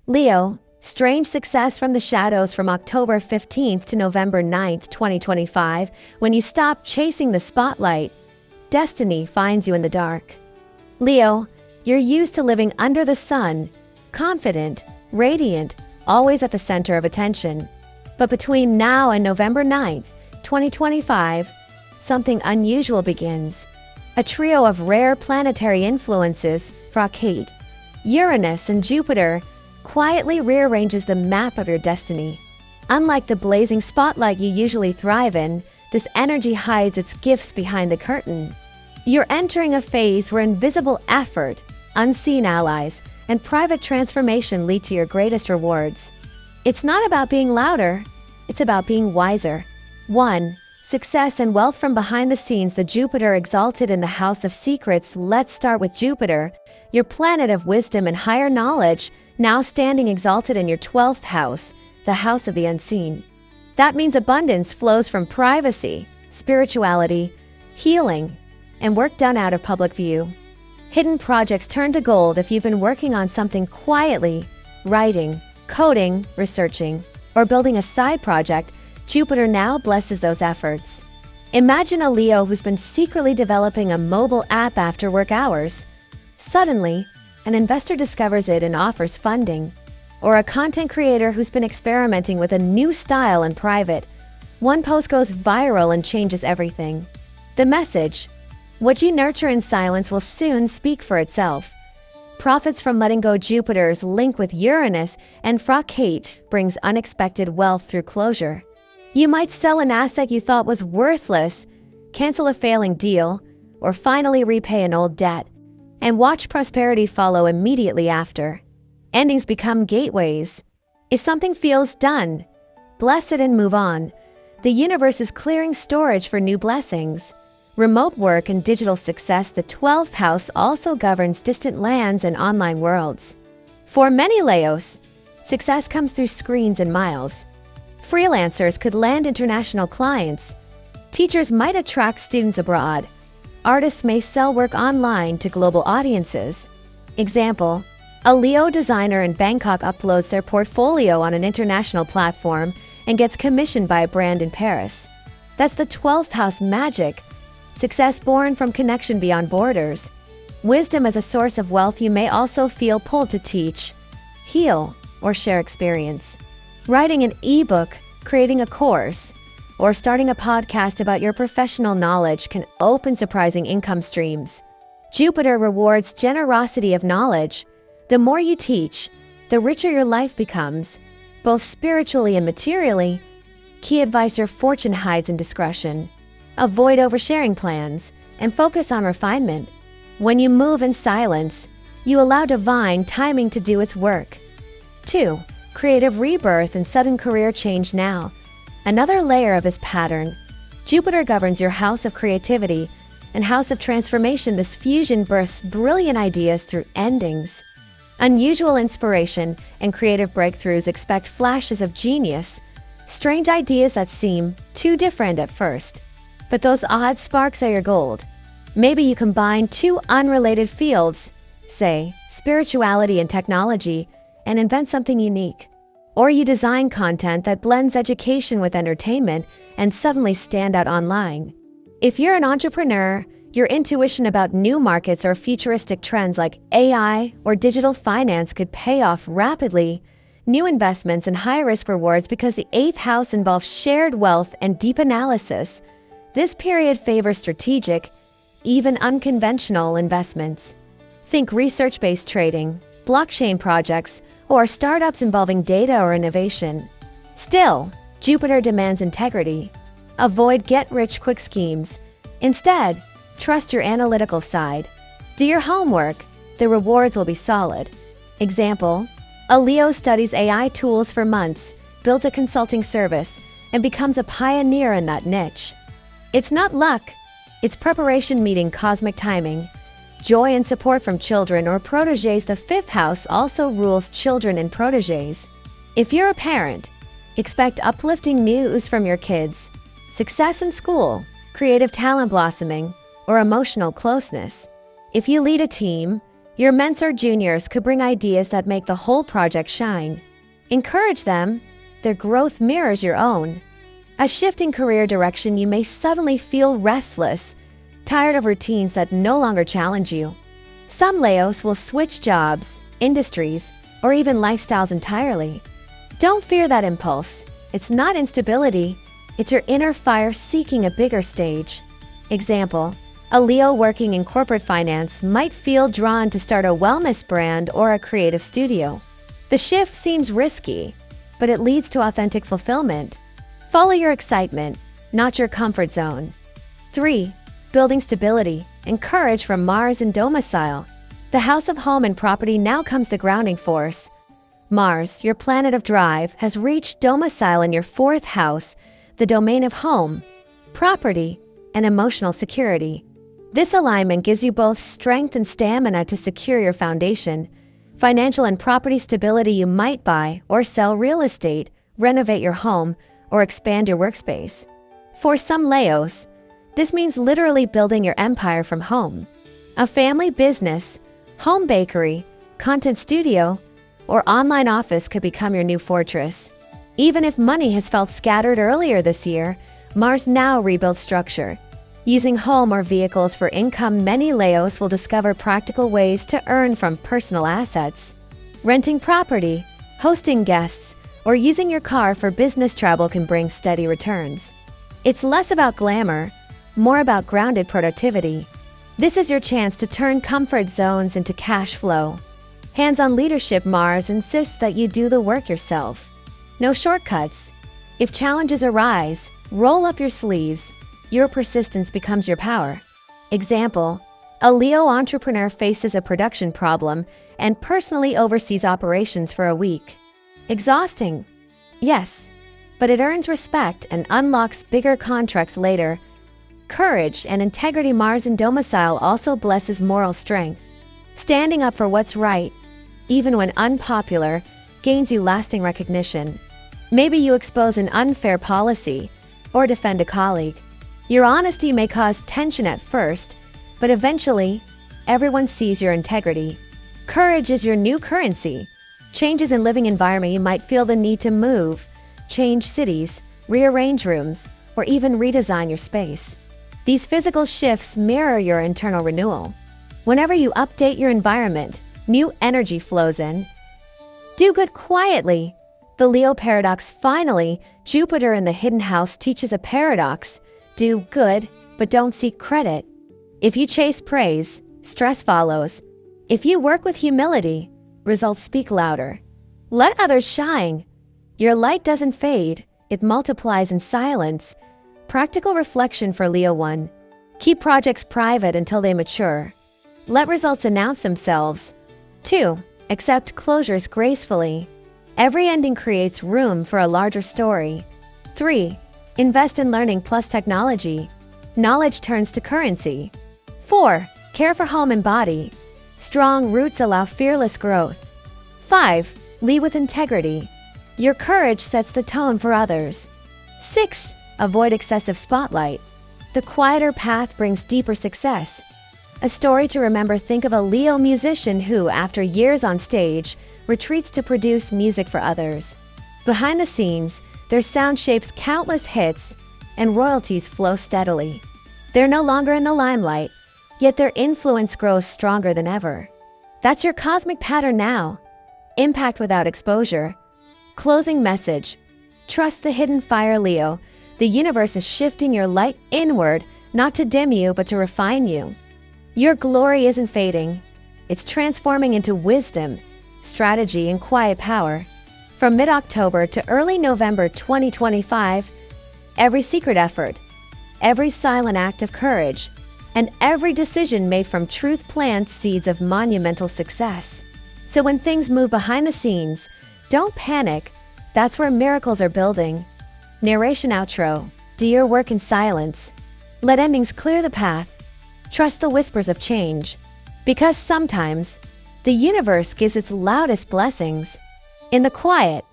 Leo, strange success from the shadows from October 15th to November 9th, 2025, when you stop chasing the spotlight. Destiny finds you in the dark. Leo, you're used to living under the sun, confident, radiant, always at the center of attention. But between now and November 9th, 2025, something unusual begins. A trio of rare planetary influences, Kate, Uranus, and Jupiter, quietly rearranges the map of your destiny. Unlike the blazing spotlight you usually thrive in, this energy hides its gifts behind the curtain. You're entering a phase where invisible effort, unseen allies, and private transformation lead to your greatest rewards. It's not about being louder, it's about being wiser. 1. Success and wealth from behind the scenes. The Jupiter exalted in the House of Secrets. Let's start with Jupiter, your planet of wisdom and higher knowledge, now standing exalted in your 12th house, the house of the unseen. That means abundance flows from privacy, spirituality, healing, and work done out of public view. Hidden projects turn to gold if you've been working on something quietly, writing, coding, researching, or building a side project. Jupiter now blesses those efforts. Imagine a Leo who's been secretly developing a mobile app after work hours. Suddenly, an investor discovers it and offers funding. Or a content creator who's been experimenting with a new style in private. One post goes viral and changes everything. The message: what you nurture in silence will soon speak for itself. Profits from letting go. Jupiter's link with Uranus and Kate brings unexpected wealth through closure. You might sell an asset you thought was worthless, cancel a failing deal, or finally repay an old debt, and watch prosperity follow immediately after. Endings become gateways. If something feels done, bless it and move on. The universe is clearing storage for new blessings. Remote work and digital success. The 12th house also governs distant lands and online worlds. For many Leos, success comes through screens and miles. Freelancers could land international clients. Teachers might attract students abroad. Artists may sell work online to global audiences. Example: a Leo designer in Bangkok uploads their portfolio on an international platform and gets commissioned by a brand in Paris. That's the 12th house magic. Success born from connection beyond borders. Wisdom as a source of wealth. You may also feel pulled to teach, heal, or share experience. Writing an ebook, creating a course, or starting a podcast about your professional knowledge can open surprising income streams. Jupiter rewards generosity of knowledge. The more you teach, the richer your life becomes, both spiritually and materially. Key advice: your fortune hides in discretion. Avoid oversharing plans and focus on refinement. When you move in silence, you allow divine timing to do its work. 2. Creative rebirth and sudden career change. Now, another layer of this pattern. Jupiter governs your house of creativity and house of transformation. This fusion births brilliant ideas through endings. Unusual inspiration and creative breakthroughs. Expect flashes of genius, strange ideas that seem too different at first. But those odd sparks are your gold. Maybe you combine two unrelated fields, say spirituality and technology, and invent something unique. Or you design content that blends education with entertainment and suddenly stand out online. If you're an entrepreneur, your intuition about new markets or futuristic trends like AI or digital finance could pay off rapidly. New investments and high-risk rewards because the 8th house involves shared wealth and deep analysis. This period favors strategic, even unconventional investments. Think research-based trading, blockchain projects, or startups involving data or innovation. Still, Jupiter demands integrity. Avoid get-rich-quick schemes. Instead, trust your analytical side. Do your homework. The rewards will be solid. Example: a Leo studies AI tools for months, builds a consulting service, and becomes a pioneer in that niche. It's not luck, it's preparation meeting cosmic timing. Joy and support from children or protégés. The 5th house also rules children and protégés. If you're a parent, expect uplifting news from your kids, success in school, creative talent blossoming, or emotional closeness. If you lead a team, Your mentor juniors could bring ideas that make the whole project shine. Encourage them. Their growth mirrors your own. As shifting career direction, you may suddenly feel restless, tired of routines that no longer challenge you. Some Leos will switch jobs, industries, or even lifestyles entirely. Don't fear that impulse. It's not instability. It's your inner fire seeking a bigger stage. Example, a Leo working in corporate finance might feel drawn to start a wellness brand or a creative studio. The shift seems risky, but it leads to authentic fulfillment. Follow your excitement, not your comfort zone. 3. Building stability and courage from Mars and domicile. The house of home and property now comes the grounding force. Mars, your planet of drive, has reached domicile in your 4th house, the domain of home, property, and emotional security. This alignment gives you both strength and stamina to secure your foundation. Financial and property stability. You might buy or sell real estate, renovate your home, or expand your workspace. For some Leos, this means literally building your empire from home. A family business, home bakery, content studio, or online office could become your new fortress. Even if money has felt scattered earlier this year, Mars now rebuilds structure. Using home or vehicles for income, many Leos will discover practical ways to earn from personal assets. Renting property, hosting guests, or using your car for business travel can bring steady returns. It's less about glamour, more about grounded productivity. This is your chance to turn comfort zones into cash flow. Hands-on leadership. Mars insists that you do the work yourself. No shortcuts. If challenges arise, roll up your sleeves. Your persistence becomes your power. Example, a Leo entrepreneur faces a production problem and personally oversees operations for a week. Exhausting? Yes, but it earns respect and unlocks bigger contracts later. Courage and integrity. Mars in domicile also blesses moral strength. Standing up for what's right, even when unpopular, gains you lasting recognition. Maybe you expose an unfair policy or defend a colleague. Your honesty may cause tension at first, but eventually, everyone sees your integrity. Courage is your new currency. Changes in living environment. You might feel the need to move, change cities, rearrange rooms, or even redesign your space. These physical shifts mirror your internal renewal. Whenever you update your environment, new energy flows in. Do good quietly. The Leo paradox. Finally, Jupiter in the hidden house teaches a paradox. Do good, but don't seek credit. If you chase praise, stress follows. If you work with humility, results speak louder. Let others shine. Your light doesn't fade, it multiplies in silence. Practical reflection for Leo 1. Keep projects private until they mature. Let results announce themselves. 2. Accept closures gracefully. Every ending creates room for a larger story. 3. Invest in learning plus technology. Knowledge turns to currency. 4. Care for home and body. Strong roots allow fearless growth. 5. Lead with integrity. Your courage sets the tone for others. 6. Avoid excessive spotlight. The quieter path brings deeper success. A story to remember. Think of a Leo musician who, after years on stage, retreats to produce music for others. Behind the scenes, their sound shapes countless hits, and royalties flow steadily. They're no longer in the limelight, yet their influence grows stronger than ever. That's your cosmic pattern now. Impact without exposure. Closing message. Trust the hidden fire, Leo. The universe is shifting your light inward, not to dim you, but to refine you. Your glory isn't fading. It's transforming into wisdom, strategy, and quiet power. From mid-October to early November 2025, every secret effort, every silent act of courage, and every decision made from truth plants seeds of monumental success. So when things move behind the scenes, don't panic. That's where miracles are building. Narration outro. Do your work in silence. Let endings clear the path. Trust the whispers of change. Because sometimes, the universe gives its loudest blessings in the quiet.